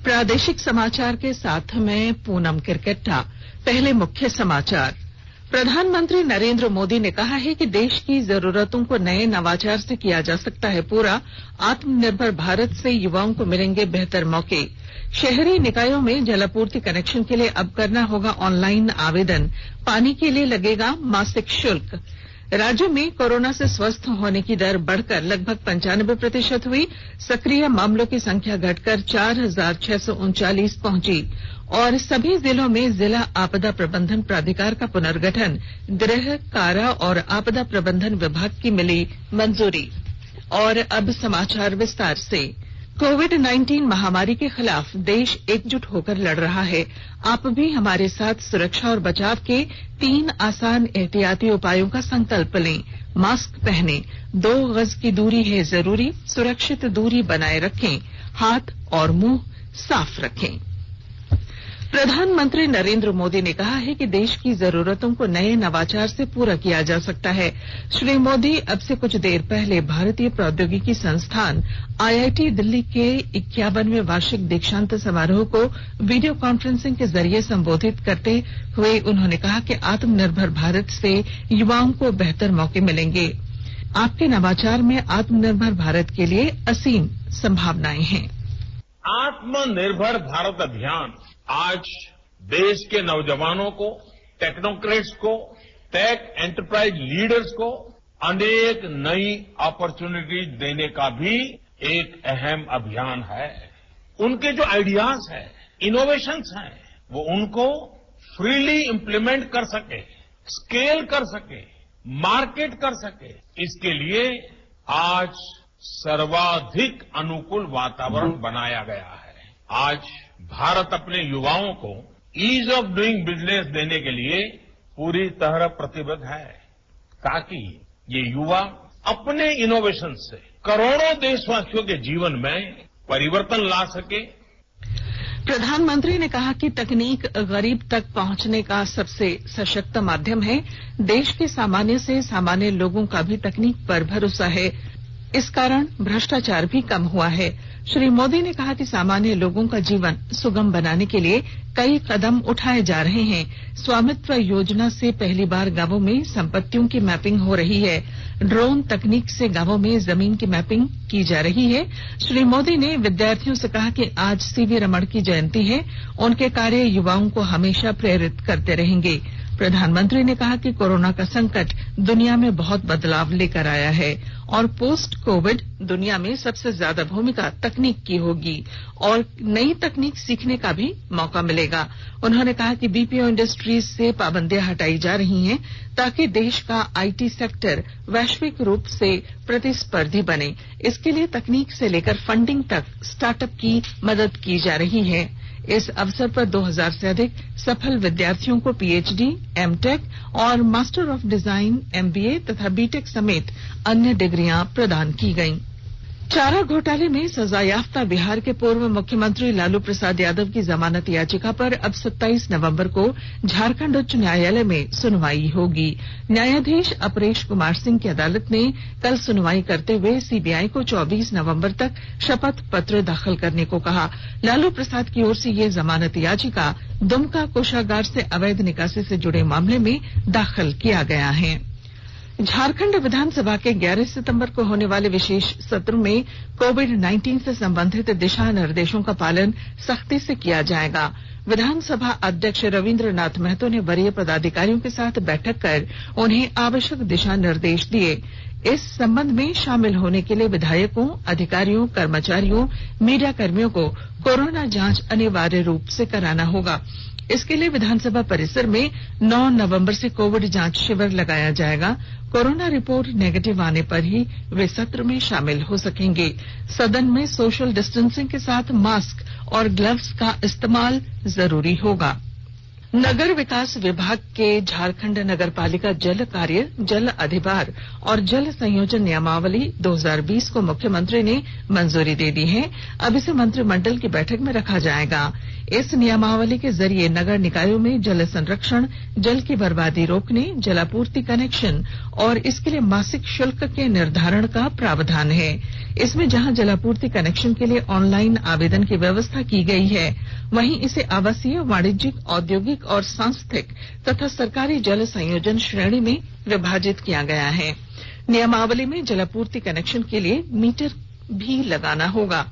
प्रादेशिक समाचार के साथ मैं पूनम किरकेट्टा। पहले मुख्य समाचार। प्रधानमंत्री नरेंद्र मोदी ने कहा है कि देश की जरूरतों को नए नवाचार से किया जा सकता है पूरा। आत्मनिर्भर भारत से युवाओं को मिलेंगे बेहतर मौके। शहरी निकायों में जलापूर्ति कनेक्शन के लिए अब करना होगा ऑनलाइन आवेदन। पानी के लिए लगेगा मासिक शुल्क। राज्य में कोरोना से स्वस्थ होने की दर बढ़कर लगभग 95% हुई। सक्रिय मामलों की संख्या घटकर 4,639 पहुंची। और सभी जिलों में जिला आपदा प्रबंधन प्राधिकार का पुनर्गठन। गृह, कारा और आपदा प्रबंधन विभाग की मिली मंजूरी। और अब समाचार विस्तार से। कोविड-19 महामारी के खिलाफ देश एकजुट होकर लड़ रहा है। आप भी हमारे साथ सुरक्षा और बचाव के 3 आसान एहतियाती उपायों का संकल्प लें। मास्क पहनें, 2 गज की दूरी है जरूरी, सुरक्षित दूरी बनाए रखें, हाथ और मुंह साफ रखें। प्रधानमंत्री नरेंद्र मोदी ने कहा है कि देश की जरूरतों को नए नवाचार से पूरा किया जा सकता है। श्री मोदी अब से कुछ देर पहले भारतीय प्रौद्योगिकी संस्थान आईआईटी दिल्ली के 51वें वार्षिक दीक्षांत समारोह को वीडियो कॉन्फ्रेंसिंग के जरिए संबोधित करते हुए उन्होंने कहा कि आत्मनिर्भर भारत से युवाओं को बेहतर मौके मिलेंगे। आपके नवाचार में आत्मनिर्भर भारत के लिए असीम संभावनाएं हैं। आत्मनिर्भर भारत अभियान आज देश के नौजवानों को, टेक्नोक्रेट्स को, टेक एंटरप्राइज लीडर्स को अनेक नई अपॉर्चुनिटीज देने का भी एक अहम अभियान है। उनके जो आइडियाज हैं, इनोवेशंस हैं, वो उनको फ्रीली इंप्लीमेंट कर सके, स्केल कर सके, मार्केट कर सके, इसके लिए आज सर्वाधिक अनुकूल वातावरण बनाया गया है। आज भारत अपने युवाओं को ईज ऑफ डूइंग बिजनेस देने के लिए पूरी तरह प्रतिबद्ध है, ताकि ये युवा अपने इनोवेशन से करोड़ों देशवासियों के जीवन में परिवर्तन ला सके। प्रधानमंत्री ने कहा कि तकनीक गरीब तक पहुंचने का सबसे सशक्त माध्यम है। देश के सामान्य से सामान्य लोगों का भी तकनीक पर भरोसा है। इस कारण भ्रष्टाचार भी कम हुआ है। श्री मोदी ने कहा कि सामान्य लोगों का जीवन सुगम बनाने के लिए कई कदम उठाए जा रहे हैं। स्वामित्व योजना से पहली बार गांवों में संपत्तियों की मैपिंग हो रही है। ड्रोन तकनीक से गांवों में जमीन की मैपिंग की जा रही है। श्री मोदी ने विद्यार्थियों से कहा कि आज सीवी रमण की जयंती है। उनके कार्य युवाओं को हमेशा प्रेरित करते रहेंगे। प्रधानमंत्री ने कहा कि कोरोना का संकट दुनिया में बहुत बदलाव लेकर आया है और पोस्ट कोविड दुनिया में सबसे ज्यादा भूमिका तकनीक की होगी और नई तकनीक सीखने का भी मौका मिलेगा। उन्होंने कहा कि बीपीओ इंडस्ट्रीज से पाबंदियां हटाई जा रही हैं ताकि देश का आईटी सेक्टर वैश्विक रूप से प्रतिस्पर्धी बने। इसके लिए तकनीक से लेकर फंडिंग तक स्टार्टअप की मदद की जा रही है। इस अवसर पर 2000 से अधिक सफल विद्यार्थियों को पीएचडी, एमटेक और मास्टर ऑफ डिजाइन, एमबीए तथा बीटेक समेत अन्य डिग्रियां प्रदान की गईं। चारा घोटाले में सजायाफ्ता बिहार के पूर्व मुख्यमंत्री लालू प्रसाद यादव की जमानत याचिका पर अब 27 नवंबर को झारखंड उच्च न्यायालय में सुनवाई होगी। न्यायाधीश अपरेश कुमार सिंह की अदालत ने कल सुनवाई करते हुए सीबीआई को 24 नवंबर तक शपथ पत्र दाखिल करने को कहा। लालू प्रसाद की ओर से ये जमानत याचिका दुमका कोषागार से अवैध निकासी से जुड़े मामले में दाखिल किया गया है। झारखंड विधानसभा के 11 सितंबर को होने वाले विशेष सत्र में कोविड-19 से संबंधित दिशा निर्देशों का पालन सख्ती से किया जाएगा। विधानसभा अध्यक्ष रविंद्रनाथ महतो ने वरीय पदाधिकारियों के साथ बैठक कर उन्हें आवश्यक दिशा निर्देश दिए। इस संबंध में शामिल होने के लिए विधायकों, अधिकारियों, कर्मचारियों, मीडिया कर्मियों को कोरोना जांच अनिवार्य रूप से कराना होगा। इसके लिए विधानसभा परिसर में 9 नवंबर से कोविड जांच शिविर लगाया जाएगा। कोरोना रिपोर्ट नेगेटिव आने पर ही वे सत्र में शामिल हो सकेंगे। सदन में सोशल डिस्टेंसिंग के साथ मास्क और ग्लव्स का इस्तेमाल जरूरी होगा। नगर विकास विभाग के झारखंड नगर पालिका जल कार्य, जल अधिभार और जल संयोजन नियमावली 2020 को मुख्यमंत्री ने मंजूरी दे दी है। अब इसे मंत्रिमंडल की बैठक में रखा जाएगा। इस नियमावली के जरिए नगर निकायों में जल संरक्षण, जल की बर्बादी रोकने, जलापूर्ति कनेक्शन और इसके लिए मासिक शुल्क के निर्धारण का प्रावधान है। इसमें जहां जलापूर्ति कनेक्शन के लिए ऑनलाइन आवेदन की व्यवस्था की गई है, वहीं इसे आवासीय, वाणिज्यिक, औद्योगिक और सांस्थिक तथा सरकारी जल संयोजन श्रेणी में विभाजित किया गया है। नियमावली में जलापूर्ति कनेक्शन के लिए मीटर भी लगाना होगा।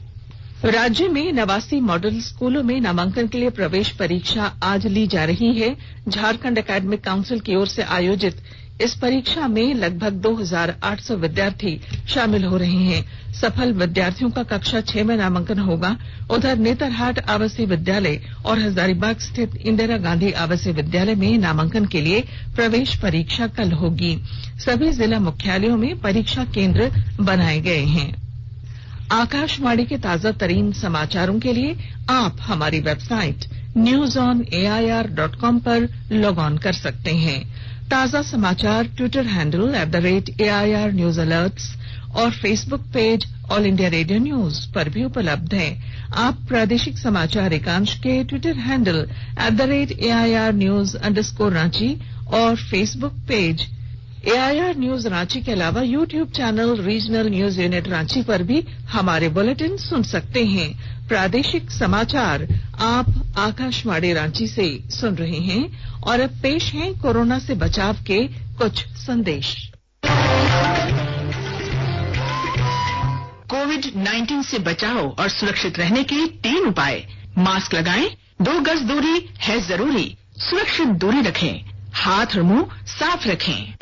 राज्य में 89 मॉडल स्कूलों में नामांकन के लिए प्रवेश परीक्षा आज ली जा रही है। झारखंड एकेडमिक काउंसिल की ओर से आयोजित इस परीक्षा में लगभग 2800 विद्यार्थी शामिल हो रहे हैं। सफल विद्यार्थियों का कक्षा 6 में नामांकन होगा। उधर नेतरहाट आवासीय विद्यालय और हजारीबाग स्थित इंदिरा गांधी आवासीय विद्यालय में नामांकन के लिए प्रवेश परीक्षा कल होगी। सभी जिला मुख्यालयों में परीक्षा केंद्र बनाए गए हैं। आकाशवाणी के ताजा तरीन समाचारों के लिए आप हमारी वेबसाइट newsonair.com पर लॉग ऑन कर सकते हैं। ताजा समाचार Twitter handle @AIR News Alerts और Facebook page All India radio news पर भी उपलब्ध है। आप प्रादेशिक समाचार एकांश के Twitter handle @AIR News_ Ranchi और Facebook page AIR news Ranchi के अलावा YouTube channel regional news unit Ranchi पर भी हमारे बुलेटिन सुन सकते हैं। प्रादेशिक समाचार आप आकाशवाणी रांची से सुन रहे हैं और अब पेश हैं कोरोना से बचाव के कुछ संदेश। कोविड-19 से बचाव और सुरक्षित रहने के 3 उपाय। मास्क लगाएं, 2 गज दूरी है जरूरी, सुरक्षित दूरी रखें, हाथ और मुंह साफ रखें।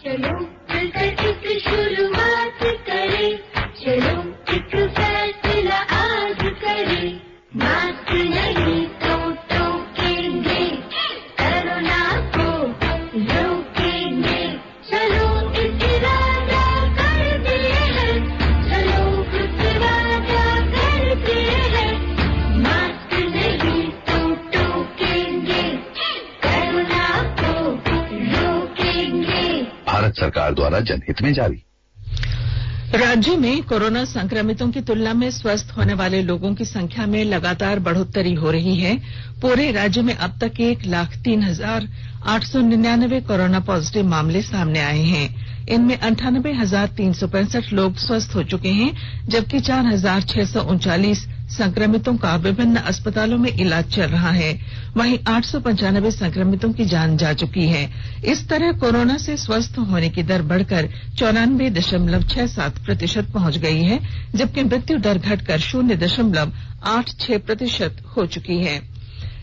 चलो मिलकर एक शुरुआत करें, चलो एक फैसला आज करें। मास्क नहीं तो टोकेंगे, कोरोना को रोकेंगे। चलो इस इरादा करते हैं, चलो कुछ वादा करते हैं। मास्क नहीं तो टोकेंगे, कोरोना को रोकेंगे। भारत सरकार द्वारा जनहित में जारी। राज्य में कोरोना संक्रमितों की तुलना में स्वस्थ होने वाले लोगों की संख्या में लगातार बढ़ोत्तरी हो रही है। पूरे राज्य में अब तक 1,03,899 कोरोना पॉजिटिव मामले सामने आए हैं। इनमें 98,365 लोग स्वस्थ हो चुके हैं, जबकि 4,639 संक्रमितों का विभिन्न अस्पतालों में इलाज चल रहा है। वहीं 895 संक्रमितों की जान जा चुकी है। इस तरह कोरोना से स्वस्थ होने की दर बढ़कर 94.67% पहुंच गई है, जबकि मृत्यु दर घटकर 0.86% हो चुकी है।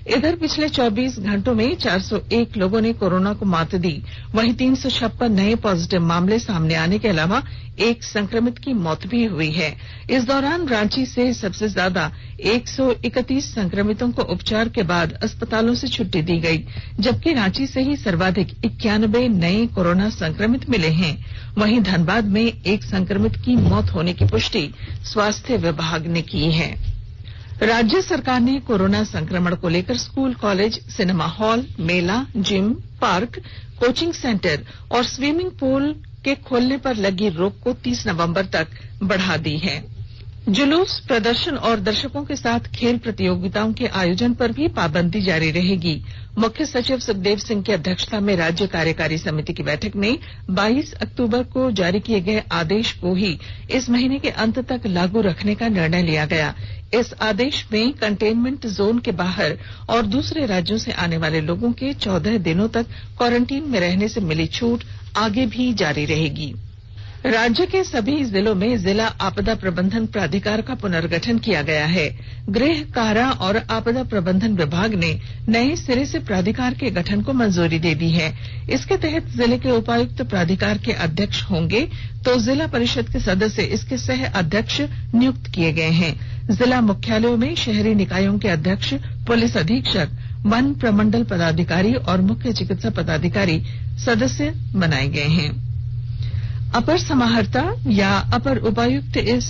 इधर पिछले 24 घंटों में 401 लोगों ने कोरोना को मात दी। वहीं 356 नए पॉजिटिव मामले सामने आने के अलावा एक संक्रमित की मौत भी हुई है। इस दौरान रांची से सबसे ज्यादा 131 संक्रमितों को उपचार के बाद अस्पतालों से छुट्टी दी गई, जबकि रांची से ही सर्वाधिक 91 नए कोरोना संक्रमित मिले हैं। वहीं धनबाद में एक संक्रमित की मौत होने की पुष्टि स्वास्थ्य विभाग ने की है। राज्य सरकार ने कोरोना संक्रमण को लेकर स्कूल, कॉलेज, सिनेमा हॉल, मेला, जिम, पार्क, कोचिंग सेंटर और स्विमिंग पूल के खोलने पर लगी रोक को 30 नवंबर तक बढ़ा दी है। जुलूस, प्रदर्शन और दर्शकों के साथ खेल प्रतियोगिताओं के आयोजन पर भी पाबंदी जारी रहेगी। मुख्य सचिव सुखदेव सिंह की अध्यक्षता में राज्य कार्यकारी समिति की बैठक में 22 अक्टूबर को जारी किए गए आदेश को ही इस महीने के अंत तक लागू रखने का निर्णय लिया गया। इस आदेश में कंटेनमेंट जोन के बाहर और दूसरे राज्यों से आने वाले लोगों के 14 दिनों तक क्वारंटीन में रहने से मिली छूट आगे भी जारी रहेगी। राज्य के सभी जिलों में जिला आपदा प्रबंधन प्राधिकार का पुनर्गठन किया गया है। गृह, कारा और आपदा प्रबंधन विभाग ने नए सिरे से प्राधिकार के गठन को मंजूरी दे दी है। इसके तहत जिले के उपायुक्त प्राधिकार के अध्यक्ष होंगे, तो जिला परिषद के सदस्य इसके सह अध्यक्ष नियुक्त किए गए हैं। जिला मुख्यालयों में शहरी निकायों के अध्यक्ष, पुलिस अधीक्षक, वन प्रमंडल पदाधिकारी और मुख्य चिकित्सा पदाधिकारी सदस्य बनाए गए हैं। अपर समाहर्ता या अपर उपायुक्त इस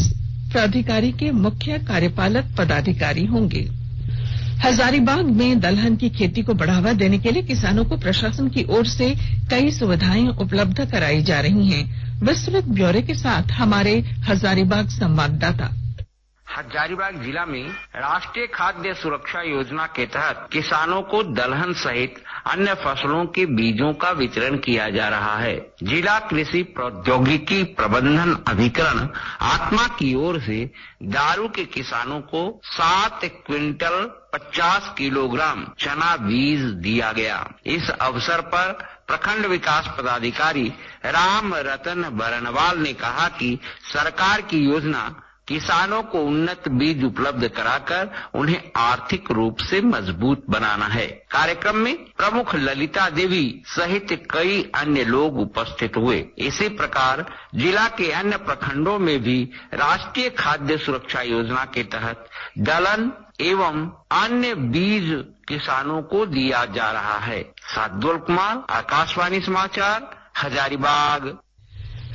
प्राधिकारी के मुख्य कार्यपालक पदाधिकारी होंगे। हजारीबाग में दलहन की खेती को बढ़ावा देने के लिए किसानों को प्रशासन की ओर से कई सुविधाएं उपलब्ध कराई जा रही हैं। विस्तृत ब्यौरे के साथ हमारे हजारीबाग संवाददाता। हजारीबाग जिला में राष्ट्रीय खाद्य सुरक्षा योजना के तहत किसानों को दलहन सहित अन्य फसलों के बीजों का वितरण किया जा रहा है। जिला कृषि प्रौद्योगिकी प्रबंधन अभिकरण आत्मा की ओर से दारू के किसानों को 7 क्विंटल 50 किलोग्राम चना बीज दिया गया। इस अवसर पर प्रखंड विकास पदाधिकारी राम रतन बरनवाल ने कहा कि सरकार की योजना किसानों को उन्नत बीज उपलब्ध कराकर उन्हें आर्थिक रूप से मजबूत बनाना है। कार्यक्रम में प्रमुख ललिता देवी सहित कई अन्य लोग उपस्थित हुए। इसी प्रकार जिला के अन्य प्रखंडों में भी राष्ट्रीय खाद्य सुरक्षा योजना के तहत दलहन एवं अन्य बीज किसानों को दिया जा रहा है। सादुल कुमार, आकाशवाणी समाचार, हजारीबाग।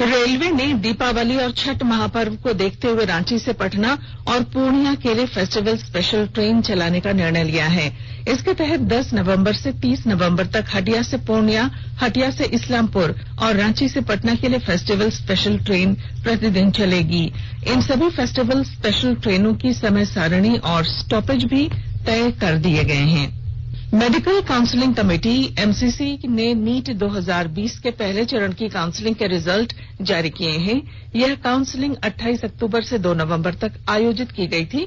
रेलवे ने दीपावली और छठ महापर्व को देखते हुए रांची से पटना और पूर्णिया के लिए फेस्टिवल स्पेशल ट्रेन चलाने का निर्णय लिया है। इसके तहत 10 नवंबर से 30 नवंबर तक हटिया से पूर्णिया, हटिया से इस्लामपुर और रांची से पटना के लिए फेस्टिवल स्पेशल ट्रेन प्रतिदिन चलेगी। इन सभी फेस्टिवल स्पेशल ट्रेनों की समय सारणी और स्टॉपेज भी तय कर दिए गए हैं। मेडिकल काउंसलिंग कमेटी एमसीसी ने नीट 2020 के पहले चरण की काउंसलिंग के रिजल्ट जारी किए हैं। यह काउंसलिंग 28 अक्टूबर से 2 नवंबर तक आयोजित की गई थी,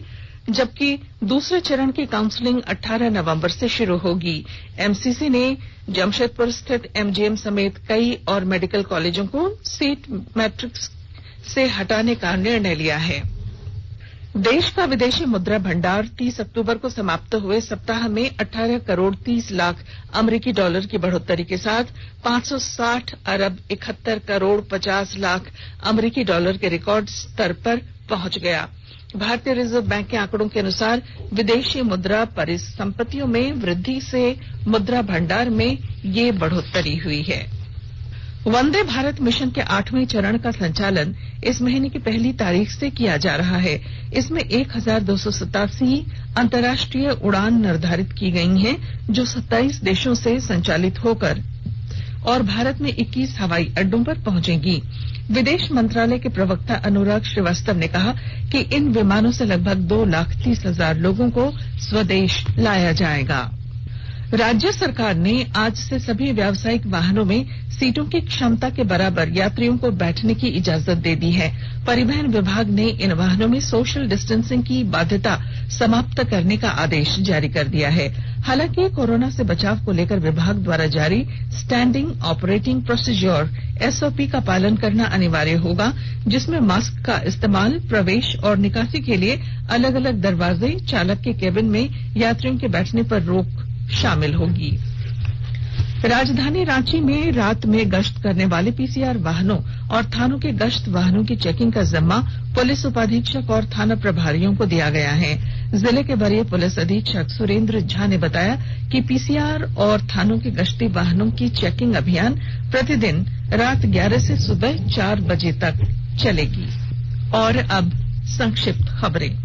जबकि दूसरे चरण की काउंसलिंग 18 नवंबर से शुरू होगी। एमसीसी ने जमशेदपुर स्थित एमजीएम समेत कई और मेडिकल कॉलेजों को सीट मैट्रिक्स से हटाने का निर्णय लिया है। देश का विदेशी मुद्रा भंडार 30 अक्टूबर को समाप्त हुए सप्ताह में 18 करोड़ 30 लाख अमेरिकी डॉलर की बढ़ोतरी के साथ 560 अरब 71 करोड़ 50 लाख अमेरिकी डॉलर के रिकॉर्ड स्तर पर पहुंच गया। भारतीय रिजर्व बैंक के आंकड़ों के अनुसार विदेशी मुद्रा परिसंपत्तियों में वृद्धि से मुद्रा भंडार में ये बढ़ोतरी हुई है। वंदे भारत मिशन के 8वें चरण का संचालन इस महीने की पहली तारीख से किया जा रहा है। इसमें 1287 अंतर्राष्ट्रीय उड़ान निर्धारित की गई हैं, जो 27 देशों से संचालित होकर और भारत में 21 हवाई अड्डों पर पहुंचेंगी। विदेश मंत्रालय के प्रवक्ता अनुराग श्रीवास्तव ने कहा कि इन विमानों से लगभग 2,30,000 लोगों को स्वदेश लाया जाएगा। राज्य सरकार ने आज से सभी व्यावसायिक वाहनों में सीटों की क्षमता के बराबर यात्रियों को बैठने की इजाजत दे दी है। परिवहन विभाग ने इन वाहनों में सोशल डिस्टेंसिंग की बाध्यता समाप्त करने का आदेश जारी कर दिया है। हालांकि कोरोना से बचाव को लेकर विभाग द्वारा जारी स्टैंडिंग ऑपरेटिंग प्रोसीजर एसओपी का पालन करना अनिवार्य होगा, जिसमें मास्क का इस्तेमाल, प्रवेश और निकासी के लिए अलग अलग दरवाजे, चालक के केबिन में यात्रियों के बैठने पर रोक शामिल होगी। राजधानी रांची में रात में गश्त करने वाले पीसीआर वाहनों और थानों के गश्त वाहनों की चेकिंग का जिम्मा पुलिस उपाधीक्षक और थाना प्रभारियों को दिया गया है। जिले के वरीय पुलिस अधीक्षक सुरेंद्र झा ने बताया कि पीसीआर और थानों के गश्ती वाहनों की चेकिंग अभियान प्रतिदिन रात 11 से सुबह 4 बजे तक चलेगी। और अब संक्षिप्त खबरें।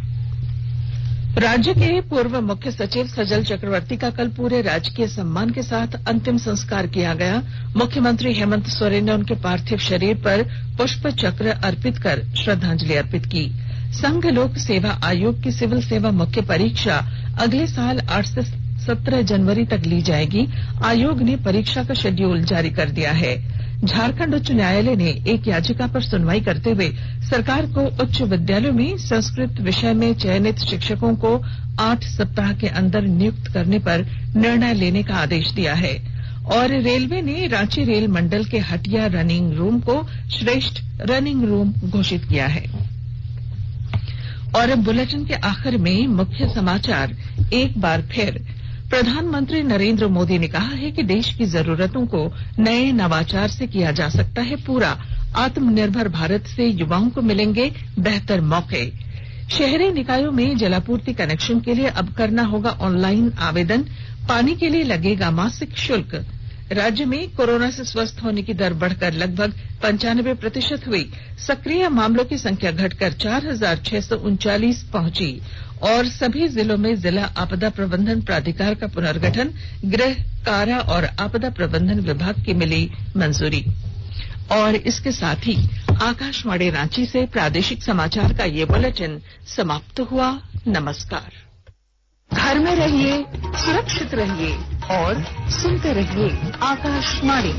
राज्य के पूर्व मुख्य सचिव सजल चक्रवर्ती का कल पूरे राजकीय सम्मान के साथ अंतिम संस्कार किया गया। मुख्यमंत्री हेमंत सोरेन ने उनके पार्थिव शरीर पर पुष्प चक्र अर्पित कर श्रद्धांजलि अर्पित की। संघ लोक सेवा आयोग की सिविल सेवा मुख्य परीक्षा अगले साल 8 से 17 जनवरी तक ली जाएगी। आयोग ने परीक्षा का शेड्यूल जारी कर दिया है। झारखंड उच्च न्यायालय ने एक याचिका पर सुनवाई करते हुए सरकार को उच्च विद्यालयों में संस्कृत विषय में चयनित शिक्षकों को 8 सप्ताह के अंदर नियुक्त करने पर निर्णय लेने का आदेश दिया है। और रेलवे ने रांची रेल मंडल के हटिया रनिंग रूम को श्रेष्ठ रनिंग रूम घोषित किया है। और अब बुलेटिन के आखिर में मुख्य समाचार एक बार फिर। प्रधानमंत्री नरेंद्र मोदी ने कहा है कि देश की जरूरतों को नए नवाचार से किया जा सकता है पूरा। आत्मनिर्भर भारत से युवाओं को मिलेंगे बेहतर मौके। शहरी निकायों में जलापूर्ति कनेक्शन के लिए अब करना होगा ऑनलाइन आवेदन। पानी के लिए लगेगा मासिक शुल्क। राज्य में कोरोना से स्वस्थ होने की दर बढ़कर लगभग 95% हुई। सक्रिय मामलों की संख्या घटकर 4,639 पहुंची और सभी जिलों में जिला आपदा प्रबंधन प्राधिकार का पुनर्गठन गृह, कारा और आपदा प्रबंधन विभाग की मिली मंजूरी। और इसके साथ ही आकाशवाणी रांची से प्रादेशिक समाचार का ये बुलेटिन समाप्त हुआ। नमस्कार। घर में रहिए, सुरक्षित रहिए और सुनते रहिए आकाशवाणी।